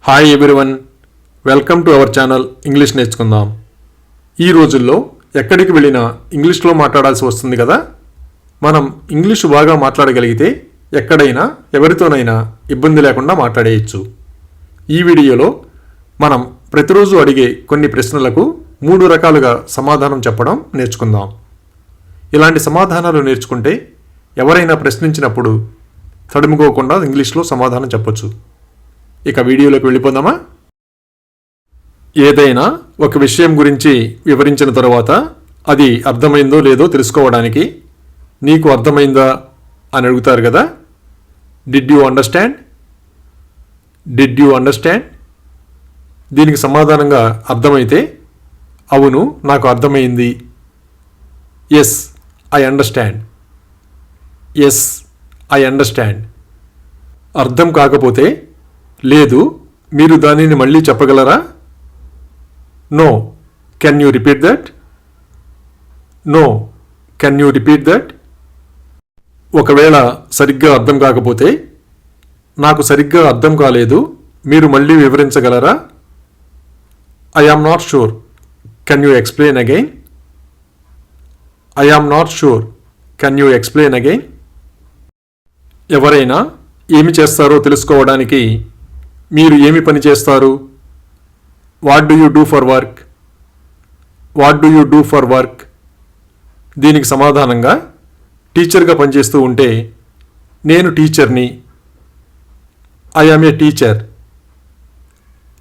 Hi everyone, welcome to our channel English నేర్చుకుందాం. ఈ రోజుల్లో ఎక్కడికి వెళ్ళినా ఇంగ్లీష్లో మాట్లాడాల్సి వస్తుంది కదా. మనం ఇంగ్లీషు బాగా మాట్లాడగలిగితే ఎక్కడైనా ఎవరితోనైనా ఇబ్బంది లేకుండా మాట్లాడేయచ్చు. ఈ వీడియోలో మనం ప్రతిరోజు అడిగే కొన్ని ప్రశ్నలకు 3 రకాలుగా సమాధానం చెప్పడం నేర్చుకుందాం. ఇలాంటి సమాధానాలు నేర్చుకుంటే ఎవరైనా ప్రశ్నించినప్పుడు తడుముకోకుండా ఇంగ్లీష్లో సమాధానం చెప్పొచ్చు. ఇక వీడియోలోకి వెళ్ళిపోదామా? ఏదైనా ఒక విషయం గురించి వివరించిన తర్వాత అది అర్థమైందో లేదో తెలుసుకోవడానికి నీకు అర్థమైందా అని అడుగుతారు కదా. Did you understand? Did you understand? దీనికి సమాధానంగా అర్థమైతే అవును, నాకు అర్థమైంది. Yes I understand. Yes I understand. అర్థం కాకపోతే లేదు, మీరు దానిని మళ్ళీ చెప్పగలరా? No, can you repeat that? No, can you repeat that? ఒకవేళ సరిగ్గా అర్థం కాకపోతే నాకు సరిగ్గా అర్థం కాలేదు, మీరు మళ్ళీ వివరించగలరా? I am not sure, can you explain again? I am not sure, can you explain again? ఎవరైనా ఏమి చేస్తారో తెలుసుకోవడానికి మీరు ఏమి పని చేస్తారు? What do you do for work? What do you do for work? దీనికి సమాధానంగా టీచర్గా పనిచేస్తూ ఉంటే నేను టీచర్ని. I am a teacher.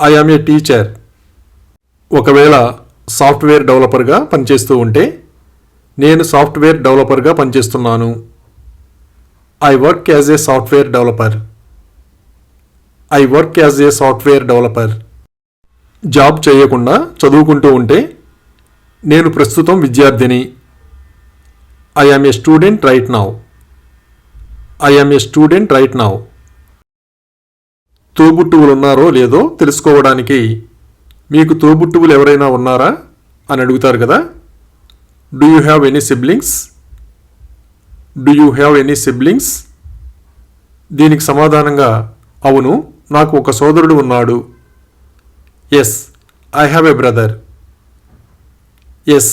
I am a teacher. ఒకవేళ సాఫ్ట్వేర్ డెవలపర్గా పనిచేస్తూ ఉంటే నేను సాఫ్ట్వేర్ డెవలపర్గా పనిచేస్తున్నాను. I work as a software developer. I work as a software developer. Job చేయకుండా చదువుకుంటూ ఉంటే నేను ప్రస్తుతం విద్యార్థిని. I am a student right now. I am a student right now. తోబుట్టువులు ఉన్నారో లేదో తెలుసుకోవడానికి మీకు తోబుట్టువులు ఎవరైనా ఉన్నారా అని అడుగుతారు కదా. Do you have any siblings? Do you have any siblings? దీనికి సమాధానంగా అవును, నాకు ఒక సోదరుడు ఉన్నాడు. Yes I have a brother. Yes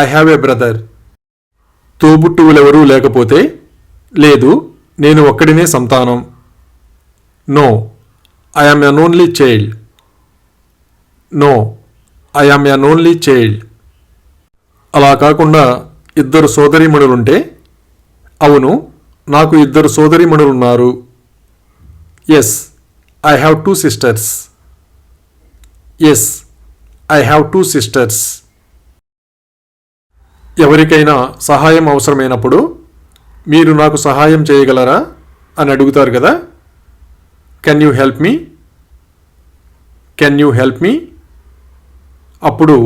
I have a brother. తోబుట్టువులెవరూ లేకపోతే లేదు, నేను ఒక్కడినే సంతానం. No, I am an only child. No, I am an only child. అలా కాకుండా 2 సోదరీమణులుంటే అవును, నాకు 2 సోదరీమణులున్నారు. Yes I have 2 sisters. Yes I have 2 sisters. ఎవరికైనా సహాయం అవసరమైనప్పుడు మీరు నాకు సహాయం చేయగలరా అని అడుగుతారు కదా. Can you help me? Can you help me? అప్పుడు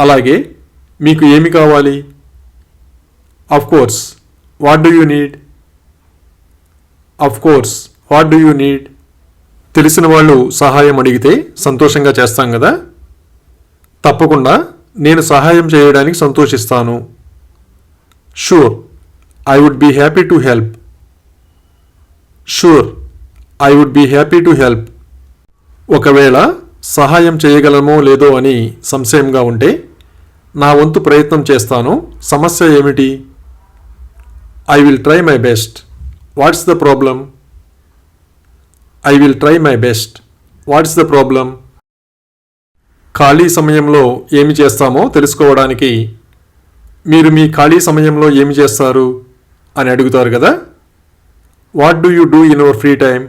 అలాగే, మీకు ఏమి కావాలి? Of course, what do you need? Of course, what do you need? తెలిసిన వాళ్ళు సహాయం అడిగితే సంతోషంగా చేస్తాం కదా. తప్పకుండా నేను సహాయం చేయడానికి సంతోషిస్తాను. Sure, I would be happy to help. Sure, I would be happy to help. ఒకవేళ సహాయం చేయగలమో లేదో అని సంశయంగా ఉంటే నా వంతు ప్రయత్నం చేస్తాను, సమస్య ఏమిటి? I will try my best. What's the problem? I will try my best. What's the problem? ఖాళీ సమయంలో ఏమి చేస్తామో తెలుసుకోవడానికి మీరు మీ ఖాళీ సమయంలో ఏమి చేస్తారు అని అడుగుతారు కదా. What do you do in your free time?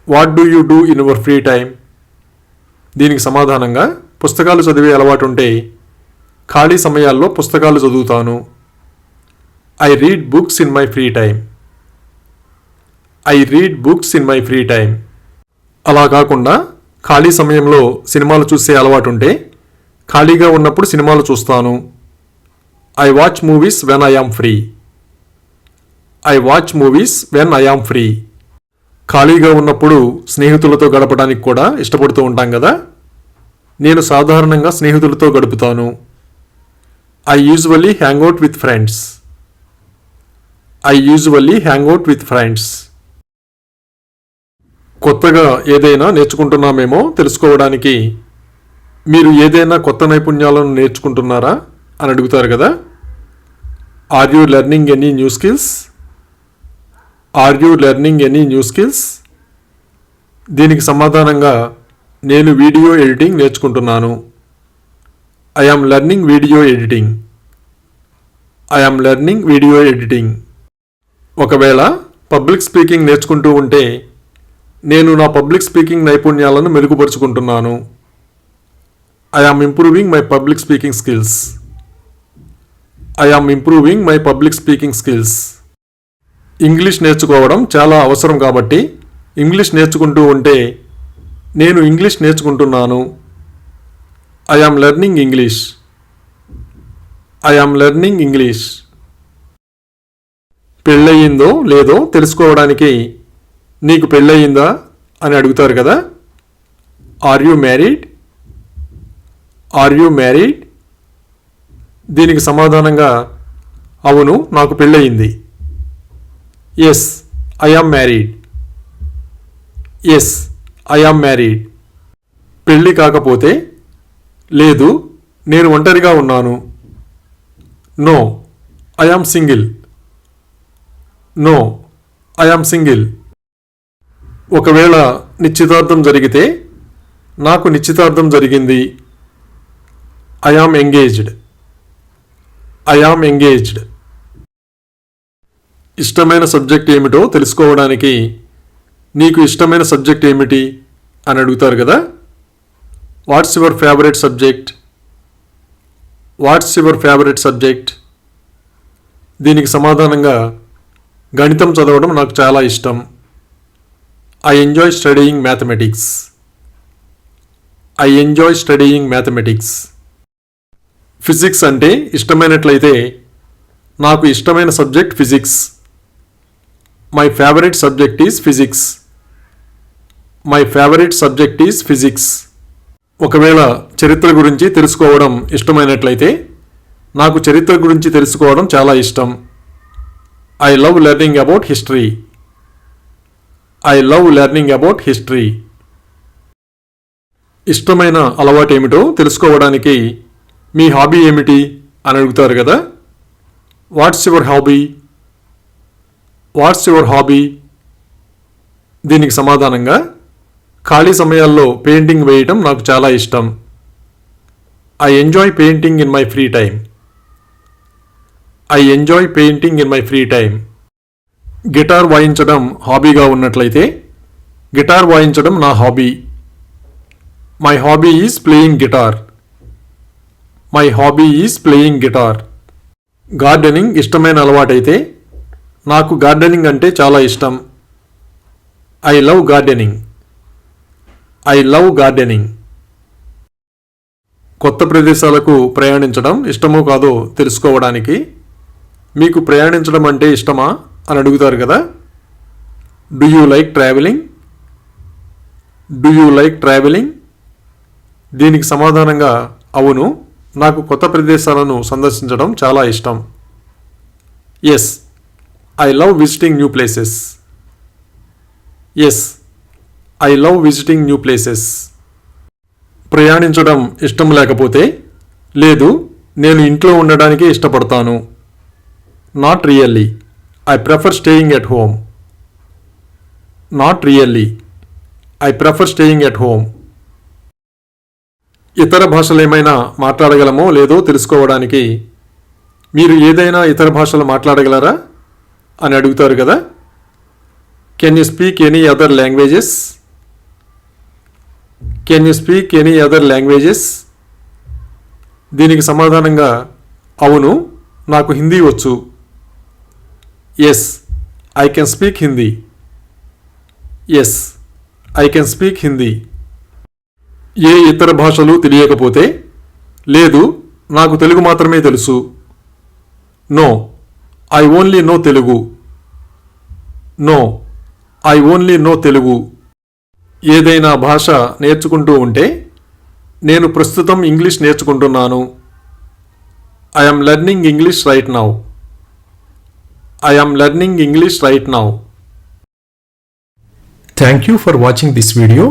What do you do in your free time? దీనికి సమాధానంగా పుస్తకాలు చదివే అలవాటు ఉంటే ఖాళీ సమయాల్లో పుస్తకాలు చదువుతాను. I read books in my free time. I read books in my free time. అలా కాకుండా ఖాళీ సమయంలో సినిమాలు చూసే అలవాటు ఉంటే ఖాళీగా ఉన్నప్పుడు సినిమాలు చూస్తాను. I watch movies when I am free. I watch movies when I am free. ఖాళీగా ఉన్నప్పుడు స్నేహితులతో గడపడానికి కూడా ఇష్టపడుతూ ఉంటాం కదా. నేను సాధారణంగా స్నేహితులతో గడుపుతాను. I usually hang out with friends. I usually hang out with friends. కొత్తగా ఏదైనా నేర్చుకుంటున్నామేమో తెలుసుకోవడానికి మీరు ఏదైనా కొత్త నైపుణ్యాలను నేర్చుకుంటున్నారా అని అడుగుతారు కదా. Are you learning any new skills? Are you learning any new skills? దీనికి సమాధానంగా నేను వీడియో ఎడిటింగ్ నేర్చుకుంటున్నాను. I am learning video editing. I am learning video editing. ఒకవేళ పబ్లిక్ స్పీకింగ్ నేర్చుకుంటూ ఉంటే నేను నా పబ్లిక్ స్పీకింగ్ నైపుణ్యాలను మెరుగుపరుచుకుంటున్నాను. I am improving my public speaking skills. I am improving my public speaking skills. English నేర్చుకోవడం చాలా అవసరం కాబట్టి ఇంగ్లీష్ నేర్చుకుంటూ ఉంటే నేను ఇంగ్లీష్ నేర్చుకుంటున్నాను. I am learning English. I am learning English. పెళ్ళయిందో లేదో తెలుసుకోవడానికి నీకు పెళ్ళయిందా అని అడుగుతారు కదా. Are you married? Are you married? దీనికి సమాధానంగా అవును నాకు పెళ్ళయింది. Yes I am married. Yes I am married. పెళ్ళి కాకపోతే లేదు నేను ఒంటరిగా ఉన్నాను. No I am single. No I am single. ఒకవేళ నిశ్చితార్థం జరిగితే నాకు నిశ్చితార్థం జరిగింది. I am engaged. I am engaged. ఇష్టమైన సబ్జెక్ట్ ఏమిటో తెలుసుకోవడానికి నీకు ఇష్టమైన సబ్జెక్ట్ ఏమిటి అని అడుగుతారు కదా. What's your favourite subject? What's your favourite subject? దీనికి సమాధానంగా గణితం చదవడం నాకు చాలా ఇష్టం. I enjoy studying mathematics. I enjoy studying mathematics. Physics అంటే ఇష్టమైనట్లయితే నాకు ఇష్టమైన subject physics. My favourite subject is physics. My favourite subject is physics. ఒకవేళ చరిత్ర గురించి తెలుసుకోవడం ఇష్టమైనట్లయితే నాకు చరిత్ర గురించి తెలుసుకోవడం చాలా ఇష్టం. I love learning about history. I love learning about history. ఇష్టమైన అలవాటు ఏమిటో తెలుసుకోవడానికి మీ హాబీ ఏమిటి అని అడుగుతారు కదా. What's your hobby? What's your hobby? దీనికి సమాధానంగా ఖాళీ సమయాల్లో పెయింటింగ్ వేయటం నాకు చాలా ఇష్టం. I enjoy painting in my free time. I enjoy painting in my free time. Guitar వాయించడం హాబీగా ఉన్నట్లయితే గిటార్ వాయించడం నా hobby. My hobby is playing guitar. My hobby is playing guitar. Gardening ఇష్టమైన అలవాటైతే నాకు గార్డెనింగ్ అంటే చాలా ఇష్టం. I love gardening. I love gardening. కొత్త ప్రదేశాలకు ప్రయాణించడం ఇష్టమో కాదో తెలుసుకోవడానికి మీకు ప్రయాణించడం అంటే ఇష్టమా అని అడుగుతారు కదా. Do you like travelling? Do you like travelling? దీనికి సమాధానంగా అవును నాకు కొత్త ప్రదేశాలను సందర్శించడం చాలా ఇష్టం. Yes I love visiting new places. Yes I love visiting new places. ప్రయాణించడం ఇష్టం లేకపోతే లేదు నేను ఇంట్లో ఉండడానికే ఇష్టపడతాను. Not really. I prefer staying at home. Not really. I prefer staying at home. ఇతర భాషలు ఏమైనా మాట్లాడగలమో లేదో తెలుసుకోవడానికి మీరు ఏదైనా ఇతర భాషలు మాట్లాడగలరా అని అడుగుతారు కదా. Can you speak any other languages? Can you speak any other languages? దీనికి సమాధానంగా అవును నాకు హిందీ వచ్చు. Yes I can speak Hindi. Yes I can speak Hindi. ఏ ఇతర భాషలు తెలియకపోతే లేదు నాకు తెలుగు మాత్రమే తెలుసు. No I only know Telugu. No I only know Telugu. ఏదైనా భాష నేర్చుకుంటూ ఉంటే నేను ప్రస్తుతం ఇంగ్లీష్ నేర్చుకుంటున్నాను. I am learning English right now. I am learning English right now. Thank you for watching this video.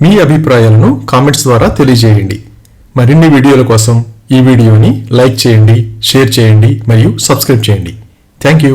మీ అభిప్రాయాలను కామెంట్స్ ద్వారా తెలియజేయండి. మరిన్ని వీడియోల కోసం ఈ వీడియోని లైక్ చేయండి, షేర్ చేయండి మరియు సబ్స్క్రైబ్ చేయండి. Thank you.